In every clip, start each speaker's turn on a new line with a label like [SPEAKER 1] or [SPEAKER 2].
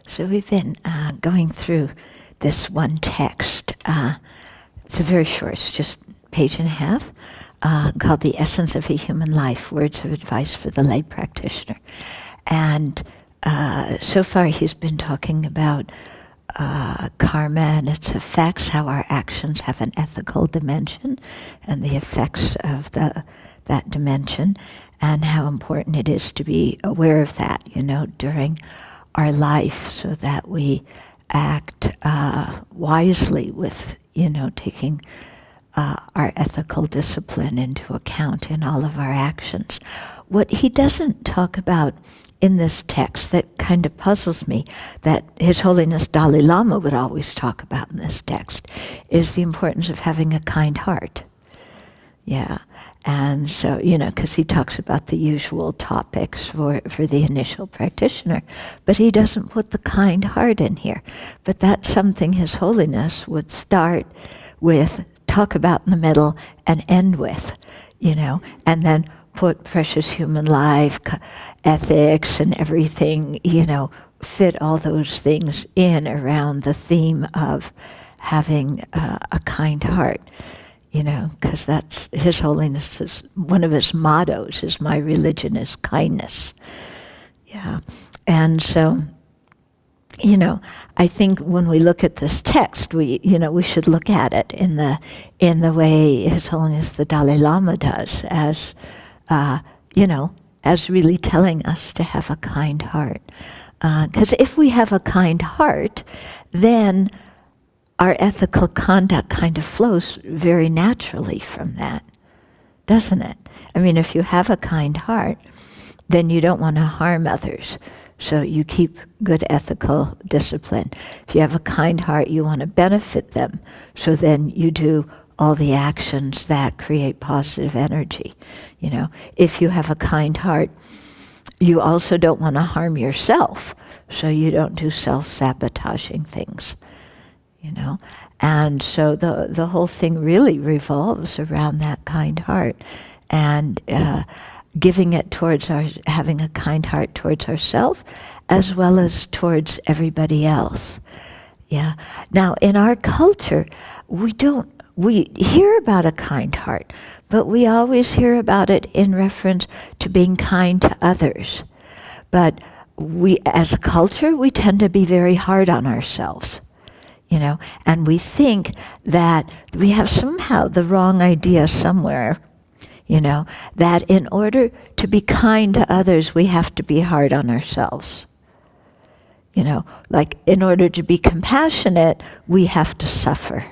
[SPEAKER 1] So we've been going through this one text. It's very short, it's just a page and a half, called The Essence of a Human Life, Words of Advice for the Lay Practitioner. And so far he's been talking about karma and its effects, how our actions have an ethical dimension, and the effects of that dimension, and how important it is to be aware of that, during our life, so that we act wisely with, taking our ethical discipline into account in all of our actions. What he doesn't talk about in this text that kind of puzzles me, that His Holiness Dalai Lama would always talk about in this text, is the importance of having a kind heart. Yeah. And so, because he talks about the usual topics for the initial practitioner, but he doesn't put the kind heart in here. But that's something His Holiness would start with, talk about in the middle, and end with, and then put precious human life, ethics, and everything, fit all those things in around the theme of having a kind heart. Because that's His Holiness's, one of his mottos is, my religion is kindness. Yeah. And so, I think when we look at this text, we should look at it in the way His Holiness the Dalai Lama does, as, as really telling us to have a kind heart. Because if we have a kind heart, then our ethical conduct kind of flows very naturally from that, doesn't it? I mean, if you have a kind heart, then you don't want to harm others, so you keep good ethical discipline. If you have a kind heart, you want to benefit them, so then you do all the actions that create positive energy. If you have a kind heart, you also don't want to harm yourself, so you don't do self-sabotaging things. And so the whole thing really revolves around that kind heart, and giving it towards having a kind heart towards ourselves as well as towards everybody else. Yeah. Now, in our culture, we hear about a kind heart, but we always hear about it in reference to being kind to others. But we, as a culture, we tend to be very hard on ourselves. And we think that we have somehow the wrong idea somewhere, that in order to be kind to others, we have to be hard on ourselves. Like in order to be compassionate, we have to suffer.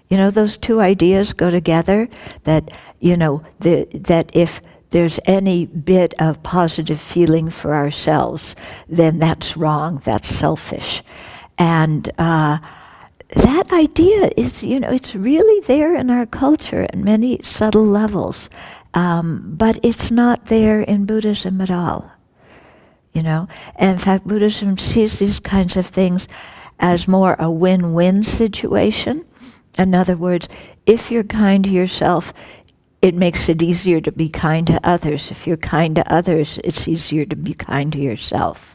[SPEAKER 1] Those two ideas go together, that, that if there's any bit of positive feeling for ourselves, then that's wrong, that's selfish. And that idea is, it's really there in our culture at many subtle levels, but it's not there in Buddhism at all. And in fact, Buddhism sees these kinds of things as more a win-win situation. In other words, if you're kind to yourself, it makes it easier to be kind to others. If you're kind to others, it's easier to be kind to yourself.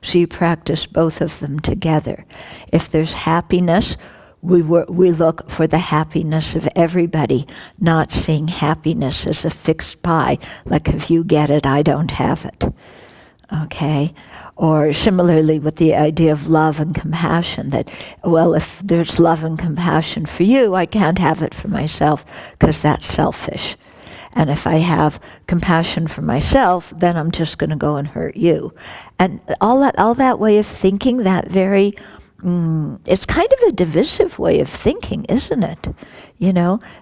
[SPEAKER 1] So you practice both of them together. If there's happiness, we look for the happiness of everybody, not seeing happiness as a fixed pie, like if you get it, I don't have it. Okay? Or similarly with the idea of love and compassion, that, well, if there's love and compassion for you, I can't have it for myself because that's selfish. And if I have compassion for myself, then I'm just going to go and hurt you. And all that way of thinking, that very, it's kind of a divisive way of thinking, isn't it?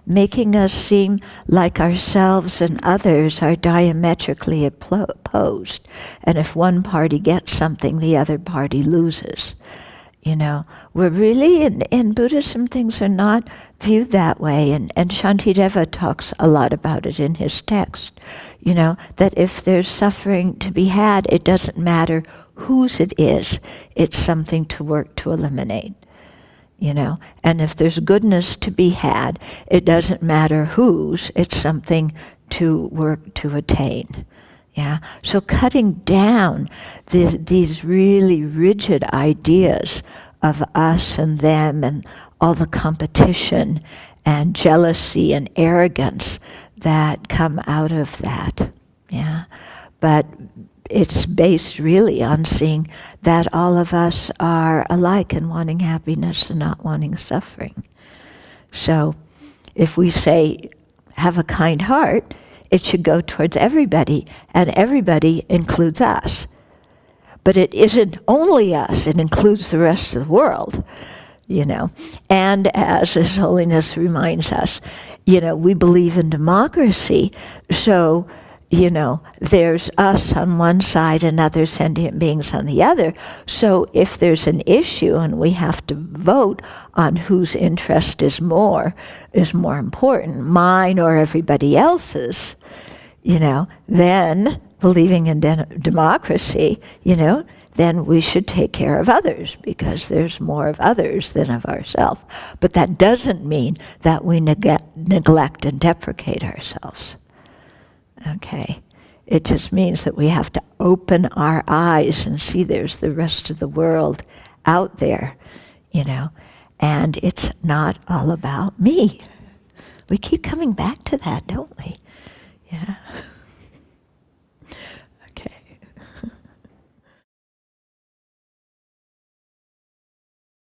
[SPEAKER 1] Making us seem like ourselves and others are diametrically opposed. And if one party gets something, the other party loses. We're really, in Buddhism, things are not viewed that way. And Shantideva talks a lot about it in his text. That if there's suffering to be had, it doesn't matter whose it is. It's something to work to eliminate. And if there's goodness to be had, it doesn't matter whose. It's something to work to attain. Yeah, so cutting down these really rigid ideas of us and them and all the competition and jealousy and arrogance that come out of that. Yeah, but it's based really on seeing that all of us are alike in wanting happiness and not wanting suffering. So if we say, have a kind heart, it should go towards everybody, and everybody includes us. But it isn't only us, it includes the rest of the world, you know. And as His Holiness reminds us, you know, we believe in democracy, so, you know, there's us on one side and other sentient beings on the other. So if there's an issue and we have to vote on whose interest is more important, mine or everybody else's, you know, then believing in democracy, you know, then we should take care of others because there's more of others than of ourselves. But that doesn't mean that we neglect and deprecate ourselves. Okay, it just means that we have to open our eyes and see there's the rest of the world out there, you know, and it's not all about me. We keep coming back to that, don't we?